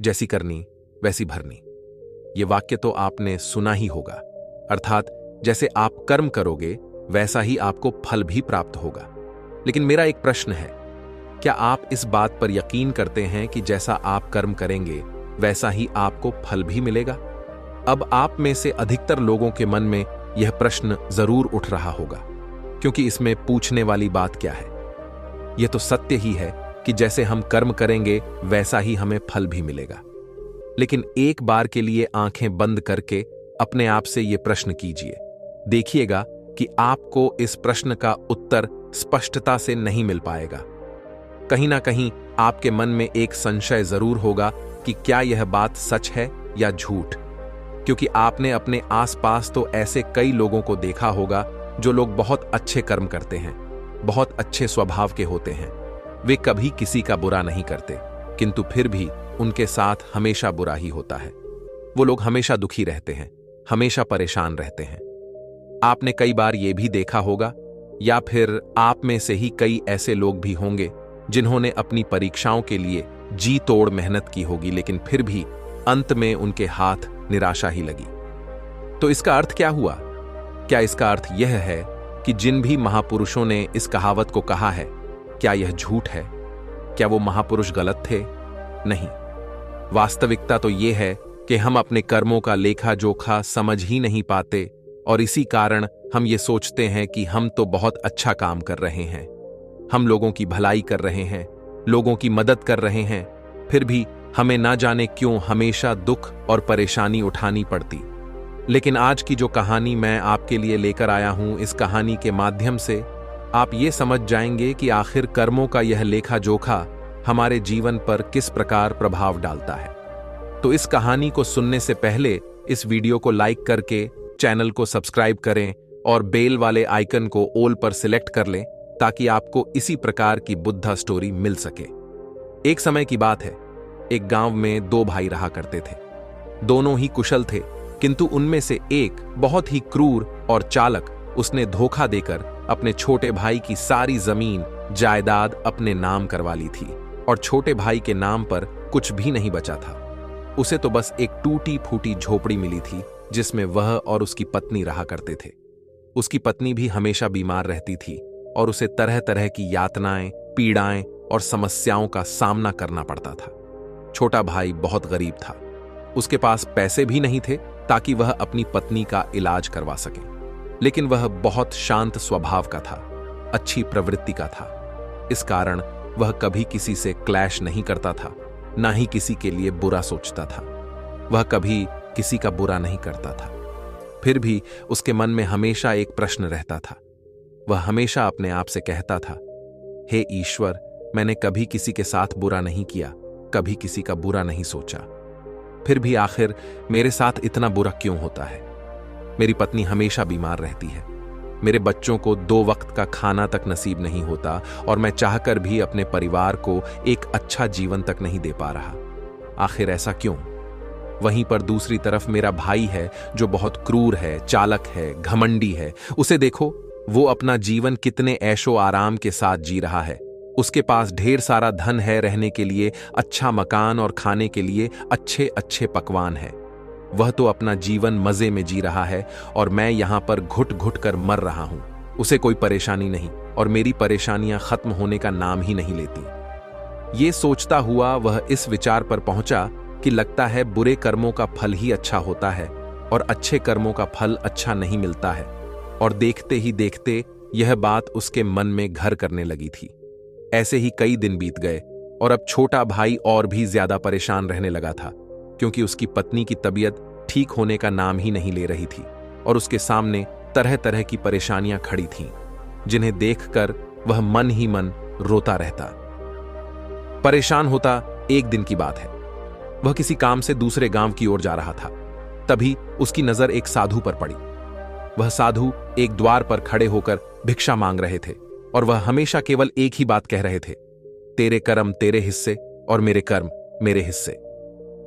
जैसी करनी वैसी भरनी। ये वाक्य तो आपने सुना ही होगा, अर्थात जैसे आप कर्म करोगे वैसा ही आपको फल भी प्राप्त होगा। लेकिन मेरा एक प्रश्न है, क्या आप इस बात पर यकीन करते हैं कि जैसा आप कर्म करेंगे वैसा ही आपको फल भी मिलेगा? अब आप में से अधिकतर लोगों के मन में यह प्रश्न जरूर उठ रहा होगा, क्योंकि इसमें पूछने वाली बात क्या है? यह तो सत्य ही है कि जैसे हम कर्म करेंगे वैसा ही हमें फल भी मिलेगा। लेकिन एक बार के लिए आंखें बंद करके अपने आप से यह प्रश्न कीजिए, देखिएगा कि आपको इस प्रश्न का उत्तर स्पष्टता से नहीं मिल पाएगा। कहीं ना कहीं आपके मन में एक संशय जरूर होगा कि क्या यह बात सच है या झूठ, क्योंकि आपने अपने आसपास तो ऐसे कई लोगों को देखा होगा जो लोग बहुत अच्छे कर्म करते हैं, बहुत अच्छे स्वभाव के होते हैं। वे कभी किसी का बुरा नहीं करते, किंतु फिर भी उनके साथ हमेशा बुरा ही होता है। वो लोग हमेशा दुखी रहते हैं, हमेशा परेशान रहते हैं। आपने कई बार यह भी देखा होगा, या फिर आप में से ही कई ऐसे लोग भी होंगे जिन्होंने अपनी परीक्षाओं के लिए जी तोड़ मेहनत की होगी, लेकिन फिर भी अंत में उनके हाथ निराशा ही लगी। तो इसका अर्थ क्या हुआ? क्या इसका अर्थ यह है कि जिन भी महापुरुषों ने इस कहावत को कहा है, क्या यह झूठ है? क्या वो महापुरुष गलत थे? नहीं। वास्तविकता तो यह है कि हम अपने कर्मों का लेखा जोखा समझ ही नहीं पाते, और इसी कारण हम ये सोचते हैं कि हम तो बहुत अच्छा काम कर रहे हैं, हम लोगों की भलाई कर रहे हैं, लोगों की मदद कर रहे हैं, फिर भी हमें ना जाने क्यों हमेशा दुख और परेशानी उठानी पड़ती। लेकिन आज की जो कहानी मैं आपके लिए लेकर आया हूं, इस कहानी के माध्यम से आप ये समझ जाएंगे कि आखिर कर्मों का यह लेखा जोखा हमारे जीवन पर किस प्रकार प्रभाव डालता है। तो इस कहानी को सुनने से पहले इस वीडियो को लाइक करके चैनल को सब्सक्राइब करें और बेल वाले आइकन को ऑल पर सिलेक्ट कर लें, ताकि आपको इसी प्रकार की बुद्धा स्टोरी मिल सके। एक समय की बात है, एक गांव में दो भाई रहा करते थे। दोनों ही कुशल थे, किंतु उनमें से एक बहुत ही क्रूर और चालक, उसने धोखा देकर अपने छोटे भाई की सारी जमीन जायदाद अपने नाम करवा ली थी, और छोटे भाई के नाम पर कुछ भी नहीं बचा था। उसे तो बस एक टूटी फूटी झोपड़ी मिली थी, जिसमें वह और उसकी पत्नी रहा करते थे। उसकी पत्नी भी हमेशा बीमार रहती थी, और उसे तरह तरह की यातनाएं, पीड़ाएं और समस्याओं का सामना करना पड़ता था। छोटा भाई बहुत गरीब था, उसके पास पैसे भी नहीं थे ताकि वह अपनी पत्नी का इलाज करवा सके, लेकिन वह बहुत शांत स्वभाव का था, अच्छी प्रवृत्ति का था। इस कारण वह कभी किसी से क्लैश नहीं करता था, ना ही किसी के लिए बुरा सोचता था। वह कभी किसी का बुरा नहीं करता था। फिर भी उसके मन में हमेशा एक प्रश्न रहता था। वह हमेशा अपने आप से कहता था, हे ईश्वर, मैंने कभी किसी के साथ बुरा नहीं किया, कभी किसी का बुरा नहीं सोचा, फिर भी आखिर मेरे साथ इतना बुरा क्यों होता है? मेरी पत्नी हमेशा बीमार रहती है, मेरे बच्चों को 2 वक्त का खाना तक नसीब नहीं होता, और मैं चाहकर भी अपने परिवार को एक अच्छा जीवन तक नहीं दे पा रहा। आखिर ऐसा क्यों? वहीं पर दूसरी तरफ मेरा भाई है जो बहुत क्रूर है, चालक है, घमंडी है। उसे देखो, वो अपना जीवन कितने ऐशो आराम के साथ जी रहा है। उसके पास ढेर सारा धन है, रहने के लिए अच्छा मकान और खाने के लिए अच्छे अच्छे पकवान है। वह तो अपना जीवन मजे में जी रहा है, और मैं यहां पर घुट घुट कर मर रहा हूं। उसे कोई परेशानी नहीं, और मेरी परेशानियां खत्म होने का नाम ही नहीं लेती। ये सोचता हुआ वह इस विचार पर पहुंचा कि लगता है बुरे कर्मों का फल ही अच्छा होता है, और अच्छे कर्मों का फल अच्छा नहीं मिलता है। और देखते ही देखते यह बात उसके मन में घर करने लगी थी। ऐसे ही कई दिन बीत गए, और अब छोटा भाई और भी ज्यादा परेशान रहने लगा था, क्योंकि उसकी पत्नी की तबीयत ठीक होने का नाम ही नहीं ले रही थी, और उसके सामने तरह तरह की परेशानियां खड़ी थीं, जिन्हें देखकर वह मन ही मन रोता रहता, परेशान होता। एक दिन की बात है, वह किसी काम से दूसरे गांव की ओर जा रहा था। तभी उसकी नजर एक साधु पर पड़ी। वह साधु एक द्वार पर खड़े होकर भिक्षा मांग रहे थे, और वह हमेशा केवल एक ही बात कह रहे थे, तेरे कर्म तेरे हिस्से और मेरे कर्म मेरे हिस्से।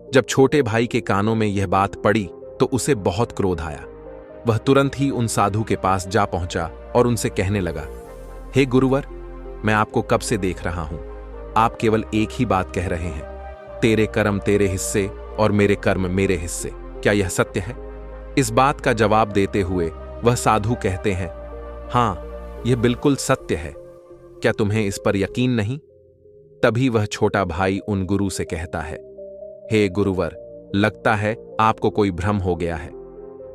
जब छोटे भाई के कानों में यह बात पड़ी तो उसे बहुत क्रोध आया। वह तुरंत ही उन साधु के पास जा पहुंचा और उनसे कहने लगा, हे गुरुवर, मैं आपको कब से देख रहा हूं, आप केवल एक ही बात कह रहे हैं, तेरे कर्म तेरे हिस्से और मेरे कर्म मेरे हिस्से। क्या यह सत्य है? इस बात का जवाब देते हुए वह साधु कहते हैं, हाँ, यह बिल्कुल सत्य है। क्या तुम्हें इस पर यकीन नहीं? तभी वह छोटा भाई उन गुरु से कहता है, हे गुरुवर, लगता है आपको कोई भ्रम हो गया है।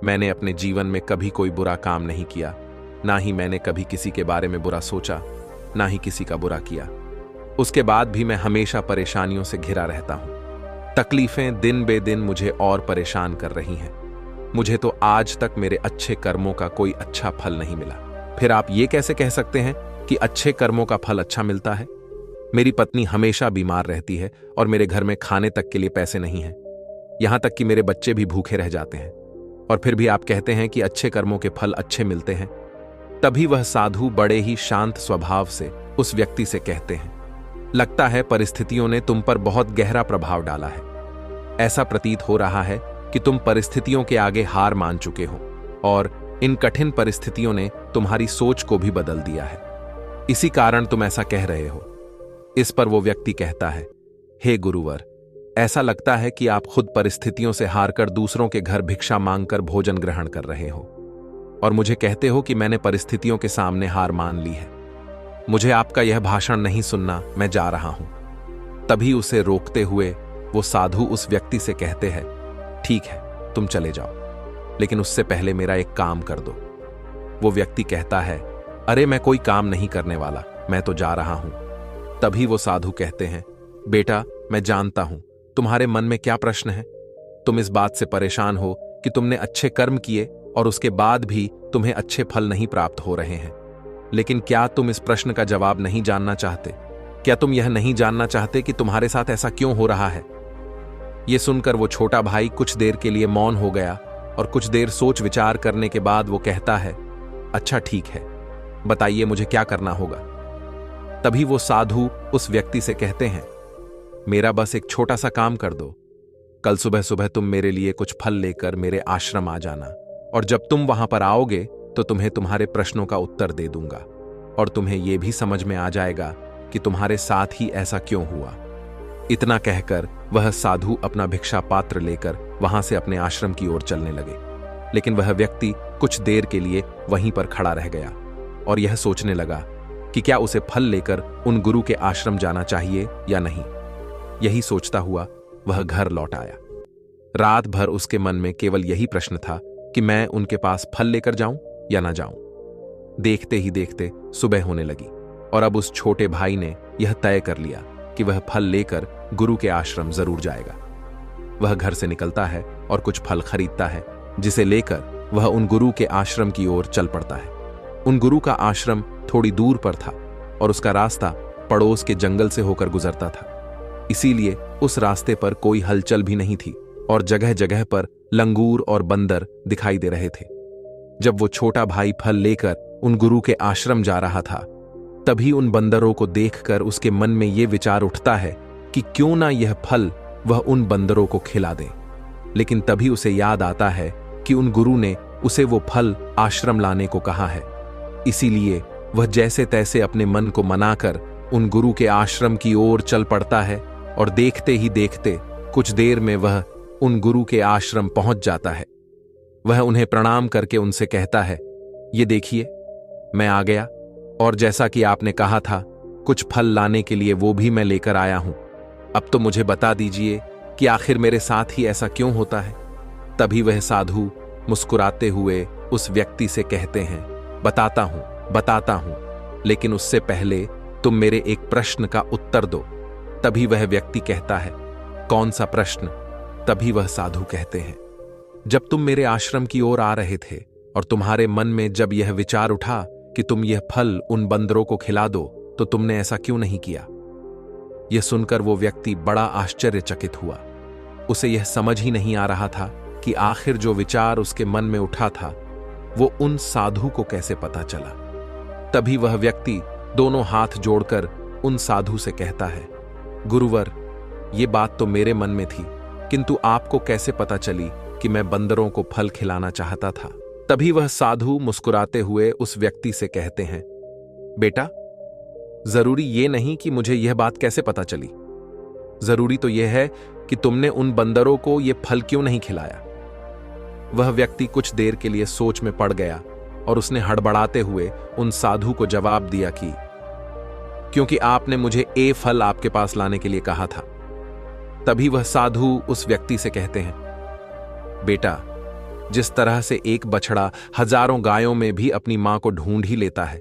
मैंने अपने जीवन में कभी कोई बुरा काम नहीं किया, ना ही मैंने कभी किसी के बारे में बुरा सोचा, ना ही किसी का बुरा किया। उसके बाद भी मैं हमेशा परेशानियों से घिरा रहता हूं। तकलीफें दिन बे दिन मुझे और परेशान कर रही हैं। मुझे तो आज तक मेरे अच्छे कर्मों का कोई अच्छा फल नहीं मिला। फिर आप ये कैसे कह सकते हैं कि अच्छे कर्मों का फल अच्छा मिलता है? मेरी पत्नी हमेशा बीमार रहती है और मेरे घर में खाने तक के लिए पैसे नहीं हैं। यहां तक कि मेरे बच्चे भी भूखे रह जाते हैं, और फिर भी आप कहते हैं कि अच्छे कर्मों के फल अच्छे मिलते हैं। तभी वह साधु बड़े ही शांत स्वभाव से उस व्यक्ति से कहते हैं, लगता है परिस्थितियों ने तुम पर बहुत गहरा प्रभाव डाला है। ऐसा प्रतीत हो रहा है कि तुम परिस्थितियों के आगे हार मान चुके हो, और इन कठिन परिस्थितियों ने तुम्हारी सोच को भी बदल दिया है। इसी कारण तुम ऐसा कह रहे हो। इस पर वो व्यक्ति कहता है, हे गुरुवर, ऐसा लगता है कि आप खुद परिस्थितियों से हारकर दूसरों के घर भिक्षा मांगकर भोजन ग्रहण कर रहे हो, और मुझे कहते हो कि मैंने परिस्थितियों के सामने हार मान ली है। मुझे आपका यह भाषण नहीं सुनना, मैं जा रहा हूं। तभी उसे रोकते हुए वो साधु उस व्यक्ति से कहते हैं, ठीक है, तुम चले जाओ, लेकिन उससे पहले मेरा एक काम कर दो। वो व्यक्ति कहता है, अरे मैं कोई काम नहीं करने वाला, मैं तो जा रहा हूं। तभी वो साधु कहते हैं, बेटा, मैं जानता हूं तुम्हारे मन में क्या प्रश्न है। तुम इस बात से परेशान हो कि तुमने अच्छे कर्म किए और उसके बाद भी तुम्हें अच्छे फल नहीं प्राप्त हो रहे हैं। लेकिन क्या तुम इस प्रश्न का जवाब नहीं जानना चाहते? क्या तुम यह नहीं जानना चाहते कि तुम्हारे साथ ऐसा क्यों हो रहा है? यह सुनकर वो छोटा भाई कुछ देर के लिए मौन हो गया, और कुछ देर सोच विचार करने के बाद वो कहता है, अच्छा ठीक है, बताइए मुझे क्या करना होगा। तभी वो साधु उस व्यक्ति से कहते हैं, मेरा बस एक छोटा सा काम कर दो। कल सुबह सुबह तुम मेरे लिए कुछ फल लेकर मेरे आश्रम आ जाना, और जब तुम वहां पर आओगे तो तुम्हें तुम्हारे प्रश्नों का उत्तर दे दूंगा, और तुम्हें यह भी समझ में आ जाएगा कि तुम्हारे साथ ही ऐसा क्यों हुआ। इतना कहकर वह साधु अपना भिक्षा पात्र लेकर वहां से अपने आश्रम की ओर चलने लगे। लेकिन वह व्यक्ति कुछ देर के लिए वहीं पर खड़ा रह गया और यह सोचने लगा कि क्या उसे फल लेकर उन गुरु के आश्रम जाना चाहिए या नहीं। यही सोचता हुआ वह घर लौट आया। रात भर उसके मन में केवल यही प्रश्न था कि मैं उनके पास फल लेकर जाऊं या ना जाऊं। देखते ही देखते सुबह होने लगी, और अब उस छोटे भाई ने यह तय कर लिया कि वह फल लेकर गुरु के आश्रम जरूर जाएगा। वह घर से निकलता है और कुछ फल खरीदता है, जिसे लेकर वह उन गुरु के आश्रम की ओर चल पड़ता है। उन गुरु का आश्रम थोड़ी दूर पर था और उसका रास्ता पड़ोस के जंगल से होकर गुजरता था, इसीलिए उस रास्ते पर कोई हलचल भी नहीं थी और जगह जगह पर लंगूर और बंदर दिखाई दे रहे थे। जब वो छोटा भाई फल लेकर उन गुरु के आश्रम जा रहा था, तभी उन बंदरों को देखकर उसके मन में यह विचार उठता है कि क्यों ना यह फल वह उन बंदरों को खिला दे। लेकिन तभी उसे याद आता है कि उन गुरु ने उसे वो फल आश्रम लाने को कहा है, इसीलिए वह जैसे तैसे अपने मन को मनाकर उन गुरु के आश्रम की ओर चल पड़ता है, और देखते ही देखते कुछ देर में वह उन गुरु के आश्रम पहुंच जाता है। वह उन्हें प्रणाम करके उनसे कहता है, ये देखिए, मैं आ गया, और जैसा कि आपने कहा था कुछ फल लाने के लिए वो भी मैं लेकर आया हूं। अब तो मुझे बता दीजिए कि आखिर मेरे साथ ही ऐसा क्यों होता है। तभी वह साधु मुस्कुराते हुए उस व्यक्ति से कहते हैं, बताता हूं, लेकिन उससे पहले तुम मेरे एक प्रश्न का उत्तर दो। तभी वह व्यक्ति कहता है, कौन सा प्रश्न? तभी वह साधु कहते हैं, जब तुम मेरे आश्रम की ओर आ रहे थे और तुम्हारे मन में जब यह विचार उठा कि तुम यह फल उन बंदरों को खिला दो, तो तुमने ऐसा क्यों नहीं किया? यह सुनकर वो व्यक्ति बड़ा आश्चर्यचकित हुआ। उसे यह समझ ही नहीं आ रहा था कि आखिर जो विचार उसके मन में उठा था वो उन साधु को कैसे पता चला। तभी वह व्यक्ति दोनों हाथ जोड़कर उन साधु से कहता है, गुरुवर, ये बात तो मेरे मन में थी, किंतु आपको कैसे पता चली कि मैं बंदरों को फल खिलाना चाहता था? तभी वह साधु मुस्कुराते हुए उस व्यक्ति से कहते हैं, बेटा, जरूरी ये नहीं कि मुझे यह बात कैसे पता चली। जरूरी तो यह है कि तुमने उन बंदरों को यह फल क्यों नहीं खिलाया। वह व्यक्ति कुछ देर के लिए सोच में पड़ गया और उसने हड़बड़ाते हुए उन साधु को जवाब दिया कि क्योंकि आपने मुझे ये फल आपके पास लाने के लिए कहा था। तभी वह साधु उस व्यक्ति से कहते हैं, बेटा, जिस तरह से एक बछड़ा हजारों गायों में भी अपनी मां को ढूंढ ही लेता है,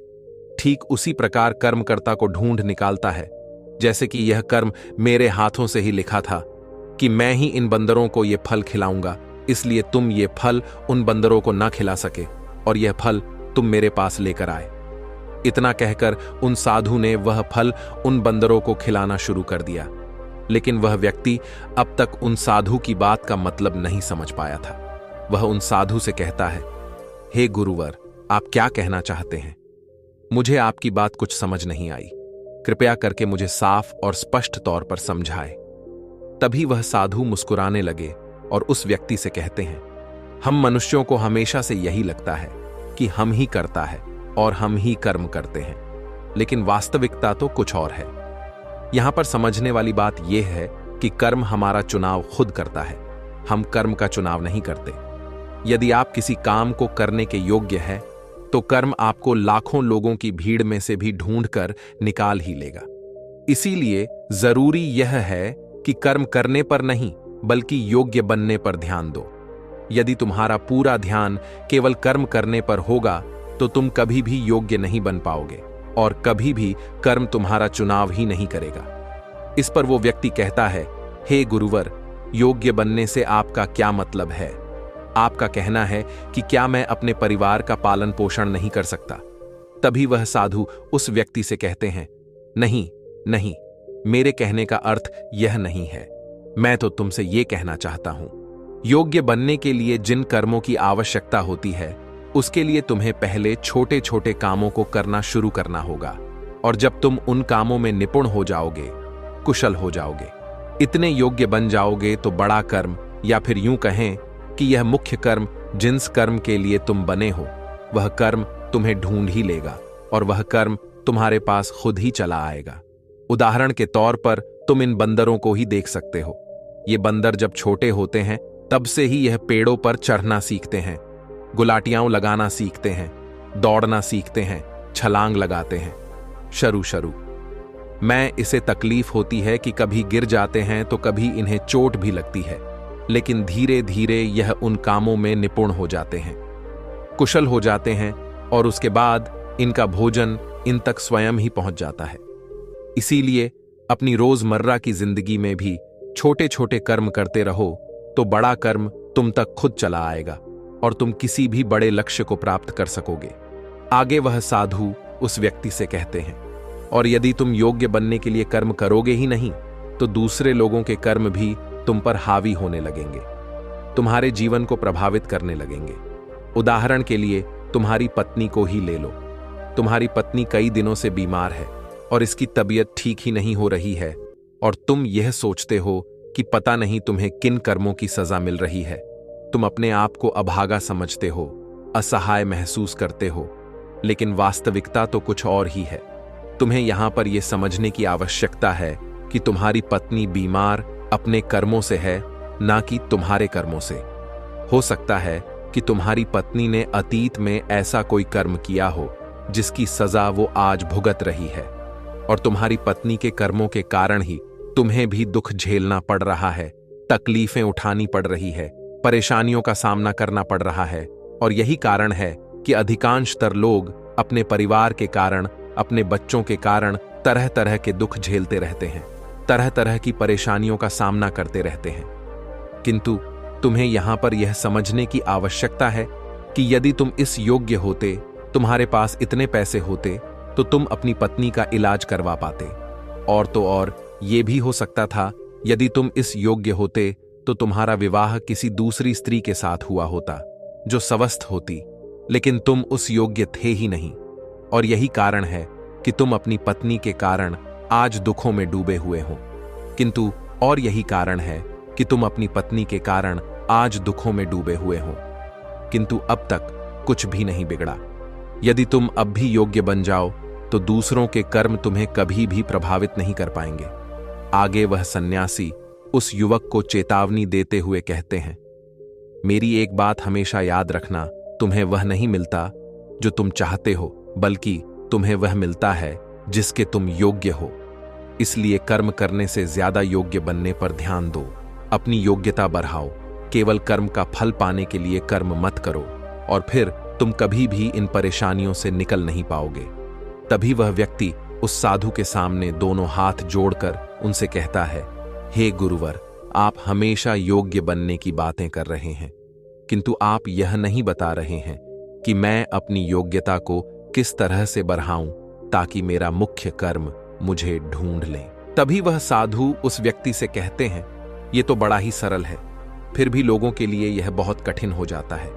ठीक उसी प्रकार कर्मकर्ता को ढूंढ निकालता है। जैसे कि यह कर्म मेरे हाथों से ही लिखा था कि मैं ही इन बंदरों को यह फल खिलाऊंगा, इसलिए तुम ये फल उन बंदरों को ना खिला सके और यह फल तुम मेरे पास लेकर आए। इतना कहकर उन साधु ने वह फल उन बंदरों को खिलाना शुरू कर दिया। लेकिन वह व्यक्ति अब तक उन साधु की बात का मतलब नहीं समझ पाया था। वह उन साधु से कहता है, हे गुरुवर, आप क्या कहना चाहते हैं? मुझे आपकी बात कुछ समझ नहीं आई। कृपया करके मुझे साफ और स्पष्ट तौर पर समझाए। तभी वह साधु मुस्कुराने लगे और उस व्यक्ति से कहते हैं, हम मनुष्यों को हमेशा से यही लगता है कि हम ही करता है और हम ही कर्म करते हैं, लेकिन वास्तविकता तो कुछ और है। यहां पर समझने वाली बात यह है कि कर्म हमारा चुनाव खुद करता है, हम कर्म का चुनाव नहीं करते। यदि आप किसी काम को करने के योग्य है तो कर्म आपको लाखों लोगों की भीड़ में से भी ढूंढकर निकाल ही लेगा। इसीलिए जरूरी यह है कि कर्म करने पर नहीं बल्कि योग्य बनने पर ध्यान दो। यदि तुम्हारा पूरा ध्यान केवल कर्म करने पर होगा तो तुम कभी भी योग्य नहीं बन पाओगे और कभी भी कर्म तुम्हारा चुनाव ही नहीं करेगा। इस पर वो व्यक्ति कहता है, हे गुरुवर, योग्य बनने से आपका क्या मतलब है? आपका कहना है कि क्या मैं अपने परिवार का पालन पोषण नहीं कर सकता? तभी वह साधु उस व्यक्ति से कहते हैं, नहीं नहीं, मेरे कहने का अर्थ यह नहीं है। मैं तो तुमसे यह कहना चाहता हूं, योग्य बनने के लिए जिन कर्मों की आवश्यकता होती है उसके लिए तुम्हें पहले छोटे छोटे कामों को करना शुरू करना होगा, और जब तुम उन कामों में निपुण हो जाओगे, कुशल हो जाओगे, इतने योग्य बन जाओगे तो बड़ा कर्म, या फिर यूं कहें कि यह मुख्य कर्म जिस कर्म के लिए तुम बने हो, वह कर्म तुम्हें ढूंढ ही लेगा और वह कर्म तुम्हारे पास खुद ही चला आएगा। उदाहरण के तौर पर तुम इन बंदरों को ही देख सकते हो। ये बंदर जब छोटे होते हैं तब से ही यह पेड़ों पर चढ़ना सीखते हैं, गुलाटियां लगाना सीखते हैं, दौड़ना सीखते हैं, छलांग लगाते हैं। शुरू मैं इसे तकलीफ होती है कि कभी गिर जाते हैं तो कभी इन्हें चोट भी लगती है, लेकिन धीरे धीरे यह उन कामों में निपुण हो जाते हैं, कुशल हो जाते हैं और उसके बाद इनका भोजन इन तक स्वयं ही पहुंच जाता है। इसीलिए अपनी रोजमर्रा की जिंदगी में भी छोटे छोटे कर्म करते रहो तो बड़ा कर्म तुम तक खुद चला आएगा और तुम किसी भी बड़े लक्ष्य को प्राप्त कर सकोगे। आगे वह साधु उस व्यक्ति से कहते हैं, और यदि तुम योग्य बनने के लिए कर्म करोगे ही नहीं तो दूसरे लोगों के कर्म भी तुम पर हावी होने लगेंगे, तुम्हारे जीवन को प्रभावित करने लगेंगे। उदाहरण के लिए तुम्हारी पत्नी को ही ले लो। तुम्हारी पत्नी कई दिनों से बीमार है और इसकी तबीयत ठीक ही नहीं हो रही है, और तुम यह सोचते हो कि पता नहीं तुम्हें किन कर्मों की सजा मिल रही है। तुम अपने आप को अभागा समझते हो, असहाय महसूस करते हो, लेकिन वास्तविकता तो कुछ और ही है। तुम्हें यहां पर यह समझने की आवश्यकता है कि तुम्हारी पत्नी बीमार अपने कर्मों से है, ना कि तुम्हारे कर्मों से। हो सकता है कि तुम्हारी पत्नी ने अतीत में ऐसा कोई कर्म किया हो जिसकी सजा वो आज भुगत रही है, और तुम्हारी पत्नी के कर्मों के कारण ही तुम्हें भी दुख झेलना पड़ रहा है, तकलीफें उठानी पड़ रही है, परेशानियों का सामना करना पड़ रहा है। और यही कारण है कि अधिकांशतर लोग अपने परिवार के कारण, अपने बच्चों के कारण तरह तरह के दुख झेलते रहते हैं, तरह तरह की परेशानियों का सामना करते रहते हैं। किंतु तुम्हें यहां पर यह समझने की आवश्यकता है कि यदि तुम इस योग्य होते, तुम्हारे पास इतने पैसे होते, तो तुम अपनी पत्नी का इलाज करवा पाते। और तो और यह भी हो सकता था, यदि तुम इस योग्य होते तो तुम्हारा विवाह किसी दूसरी स्त्री के साथ हुआ होता जो स्वस्थ होती, लेकिन तुम उस योग्य थे ही नहीं। और यही कारण है कि तुम अपनी पत्नी के कारण आज दुखों में डूबे हुए हो। किंतु और यही कारण है कि तुम अपनी पत्नी के कारण आज दुखों में डूबे हुए हो, किंतु अब तक कुछ भी नहीं बिगड़ा। यदि तुम अब भी योग्य बन जाओ तो दूसरों के कर्म तुम्हें कभी भी प्रभावित नहीं कर पाएंगे। आगे वह सन्यासी उस युवक को चेतावनी देते हुए कहते हैं, मेरी एक बात हमेशा याद रखना, तुम्हें वह नहीं मिलता जो तुम चाहते हो, बल्कि तुम्हें वह मिलता है जिसके तुम योग्य हो। इसलिए कर्म करने से ज्यादा योग्य बनने पर ध्यान दो। अपनी योग्यता बढ़ाओ। केवल कर्म का फल पाने के लिए कर्म मत करो, और फिर तुम कभी भी इन परेशानियों से निकल नहीं पाओगे। तभी वह व्यक्ति उस साधु के सामने दोनों हाथ जोड़कर उनसे कहता है, हे गुरुवर, आप हमेशा योग्य बनने की बातें कर रहे हैं, किंतु आप यह नहीं बता रहे हैं कि मैं अपनी योग्यता को किस तरह से बढ़ाऊं ताकि मेरा मुख्य कर्म मुझे ढूंढ ले। तभी वह साधु उस व्यक्ति से कहते हैं, ये तो बड़ा ही सरल है, फिर भी लोगों के लिए यह बहुत कठिन हो जाता है।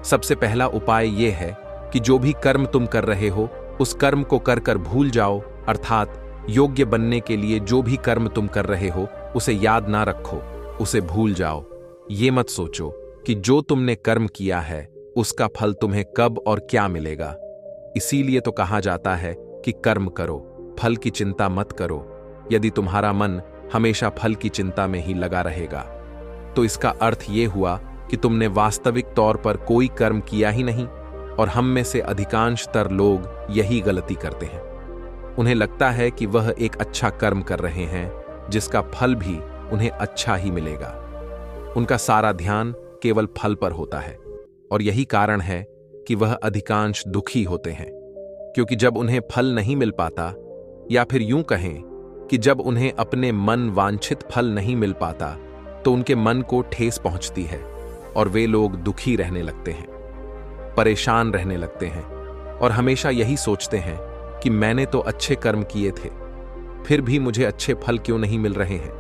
सबसे पहला उपाय यह है कि जो भी कर्म तुम कर रहे हो उस कर्म को कर कर भूल जाओ, अर्थात योग्य बनने के लिए जो भी कर्म तुम कर रहे हो उसे याद ना रखो, उसे भूल जाओ। ये मत सोचो कि जो तुमने कर्म किया है उसका फल तुम्हें कब और क्या मिलेगा। इसीलिए तो कहा जाता है कि कर्म करो, फल की चिंता मत करो। यदि तुम्हारा मन हमेशा फल की चिंता में ही लगा रहेगा तो इसका अर्थ ये हुआ कि तुमने वास्तविक तौर पर कोई कर्म किया ही नहीं। और हम में से अधिकांशतर लोग यही गलती करते हैं। उन्हें लगता है कि वह एक अच्छा कर्म कर रहे हैं जिसका फल भी उन्हें अच्छा ही मिलेगा। उनका सारा ध्यान केवल फल पर होता है, और यही कारण है कि वह अधिकांश दुखी होते हैं, क्योंकि जब उन्हें फल नहीं मिल पाता, या फिर यूं कहें कि जब उन्हें अपने मन वांछित फल नहीं मिल पाता, तो उनके मन को ठेस पहुंचती है और वे लोग दुखी रहने लगते हैं, परेशान रहने लगते हैं, और हमेशा यही सोचते हैं कि मैंने तो अच्छे कर्म किए थे, फिर भी मुझे अच्छे फल क्यों नहीं मिल रहे हैं।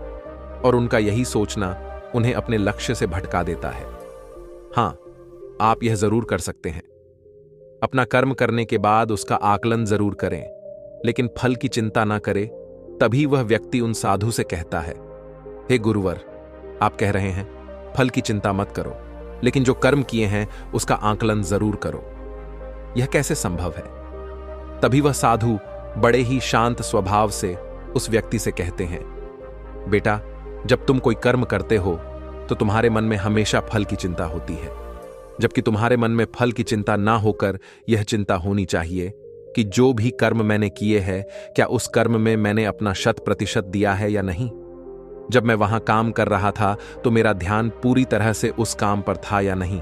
और उनका यही सोचना उन्हें अपने लक्ष्य से भटका देता है। हां, आप यह जरूर कर सकते हैं। अपना कर्म करने के बाद उसका आकलन जरूर करें, लेकिन फल की चिंता ना करें। तभी वह व्यक्ति उन साधु से कहता है, हे गुरुवर, आप कह रहे हैं फल की चिंता मत करो, लेकिन जो कर्म किए हैं उसका आकलन जरूर करो। यह कैसे संभव है? तभी वह साधु बड़े ही शांत स्वभाव से उस व्यक्ति से कहते हैं, बेटा, जब तुम कोई कर्म करते हो तो तुम्हारे मन में हमेशा फल की चिंता होती है, जबकि तुम्हारे मन में फल की चिंता ना होकर यह चिंता होनी चाहिए कि जो भी कर्म मैंने किए हैं, क्या उस कर्म में मैंने अपना 100% दिया है या नहीं। जब मैं वहां काम कर रहा था तो मेरा ध्यान पूरी तरह से उस काम पर था या नहीं,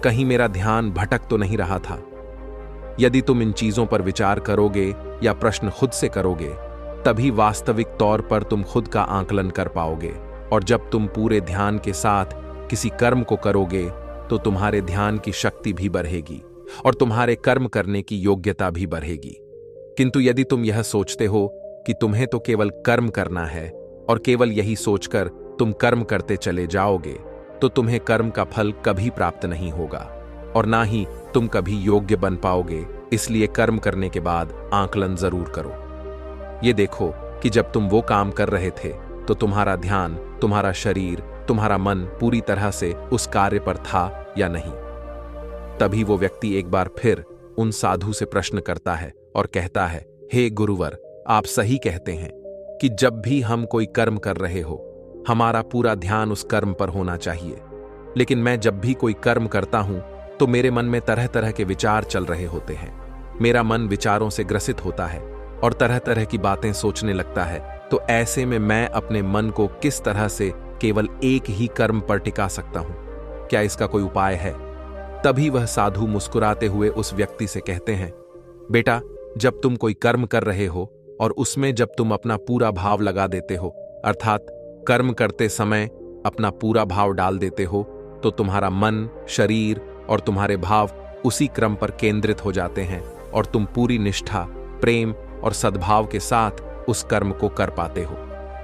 कहीं मेरा ध्यान भटक तो नहीं रहा था। यदि तुम इन चीजों पर विचार करोगे या प्रश्न खुद से करोगे, तभी वास्तविक तौर पर तुम खुद का आकलन कर पाओगे। और जब तुम पूरे ध्यान के साथ किसी कर्म को करोगे तो तुम्हारे ध्यान की शक्ति भी बढ़ेगी और तुम्हारे कर्म करने की योग्यता भी बढ़ेगी। किंतु यदि तुम यह सोचते हो कि तुम्हें तो केवल कर्म करना है और केवल यही सोचकर तुम कर्म करते चले जाओगे, तो तुम्हें कर्म का फल कभी प्राप्त नहीं होगा और ना ही तुम कभी योग्य बन पाओगे। इसलिए कर्म करने के बाद आकलन जरूर करो। ये देखो कि जब तुम वो काम कर रहे थे तो तुम्हारा ध्यान, तुम्हारा शरीर, तुम्हारा मन पूरी तरह से उस कार्य पर था या नहीं। तभी वो व्यक्ति एक बार फिर उन साधु से प्रश्न करता है और कहता है, हे गुरुवर, आप सही कहते हैं कि जब भी हम कोई कर्म कर रहे हो, हमारा पूरा ध्यान उस कर्म पर होना चाहिए। लेकिन मैं जब भी कोई कर्म करता हूं तो मेरे मन में तरह तरह के विचार चल रहे होते हैं। मेरा मन विचारों से ग्रसित होता है और तरह तरह की बातें सोचने लगता है। तो ऐसे में मैं अपने मन को किस तरह से केवल एक ही कर्म पर टिका सकता हूं? क्या इसका कोई उपाय है? तभी वह साधु मुस्कुराते हुए उस व्यक्ति से कहते हैं, बेटा, जब तुम कोई कर्म कर रहे हो और उसमें जब तुम अपना पूरा भाव लगा देते हो, अर्थात कर्म करते समय अपना पूरा भाव डाल देते हो, तो तुम्हारा मन, शरीर और तुम्हारे भाव उसी क्रम पर केंद्रित हो जाते हैं और तुम पूरी निष्ठा, प्रेम और सद्भाव के साथ उस कर्म को कर पाते हो,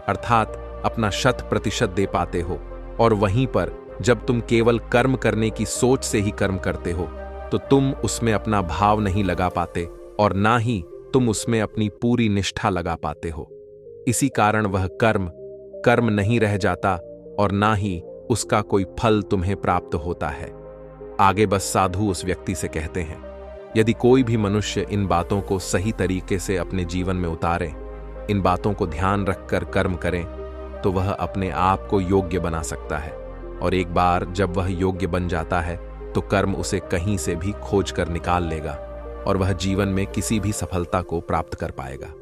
अर्थात अपना 100% दे पाते हो। और वहीं पर जब तुम केवल कर्म करने की सोच से ही कर्म करते हो तो तुम उसमें अपना भाव नहीं लगा पाते और ना ही तुम उसमें अपनी पूरी निष्ठा लगा पाते हो। इसी कारण वह कर्म नहीं रह जाता और ना ही उसका कोई फल तुम्हें प्राप्त होता है। आगे बस साधु उस व्यक्ति से कहते हैं, यदि कोई भी मनुष्य इन बातों को सही तरीके से अपने जीवन में उतारे इन बातों को ध्यान रखकर कर्म करें तो वह अपने आप को योग्य बना सकता है, और एक बार जब वह योग्य बन जाता है तो कर्म उसे कहीं से भी खोज कर निकाल लेगा और वह जीवन में किसी भी सफलता को प्राप्त कर पाएगा।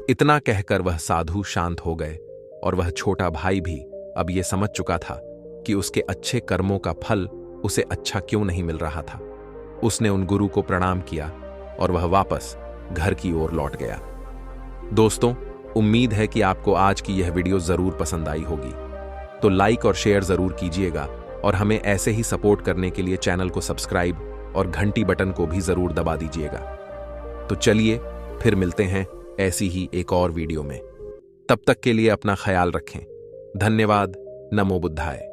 इतना कहकर वह साधु शांत हो गए, और वह छोटा भाई भी अब यह समझ चुका था कि उसके अच्छे कर्मों का फल उसे अच्छा क्यों नहीं मिल रहा था। उसने उन गुरु को प्रणाम किया और वह वापस घर की ओर लौट गया। दोस्तों, उम्मीद है कि आपको आज की यह वीडियो जरूर पसंद आई होगी, तो लाइक और शेयर जरूर कीजिएगा और हमें ऐसे ही सपोर्ट करने के लिए चैनल को सब्सक्राइब और घंटी बटन को भी जरूर दबा दीजिएगा। तो चलिए फिर मिलते हैं ऐसी ही एक और वीडियो में। तब तक के लिए अपना ख्याल रखें। धन्यवाद। नमो बुद्धाय।